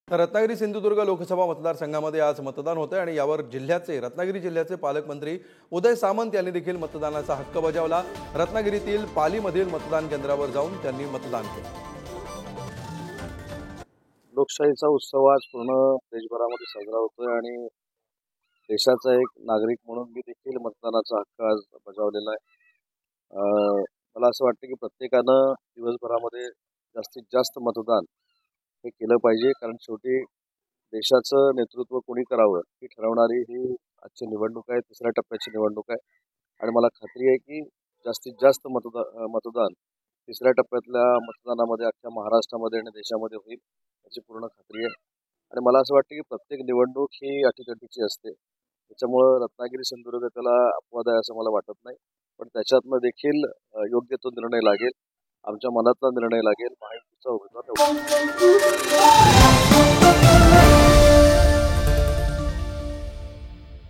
तर रत्नागिरी सिंधुदुर्ग लोकसभा मतदारसंघामध्ये आज मतदान होते आणि यावर रत्नागिरी जिल्ह्याचे पालकमंत्री उदय सामंत यांनी देखील मतदानाचा हक्क बजावला। रत्नागिरीतील पालीमधील मतदान केंद्रावर जाऊन त्यांनी मतदान केले। लोकशाहीचा उत्सव आज पूर्ण देशभरामध्ये साजरा होतोय आणि देशाचा एक नागरिक म्हणून मी देखील मतदानाचा हक्क आज बजावलेला आहे। मला असं वाटतं की प्रत्येकानं दिवसभरामध्ये जास्तीत जास्त मतदान हे केलं पाहिजे, कारण शेवटी देशाचं नेतृत्व कोणी करावं ही ठरवणारी ही आजची निवडणूक आहे, तिसऱ्या टप्प्याची निवडणूक आहे। आणि मला खात्री आहे की जास्तीत जास्त मतदान तिसऱ्या टप्प्यातल्या मतदानामध्ये अख्ख्या महाराष्ट्रामध्ये आणि देशामध्ये होईल याची पूर्ण खात्री आहे। आणि मला असं वाटतं की प्रत्येक निवडणूक ही अटीतटीची असते, त्याच्यामुळं रत्नागिरी सिंधुदुर्ग त्याला अपवाद आहे असं मला वाटत नाही, पण त्याच्यातनं देखील योग्य तो निर्णय लागेल, आमच्या मनातला निर्णय लागेल, महायुतीचा उमेदवार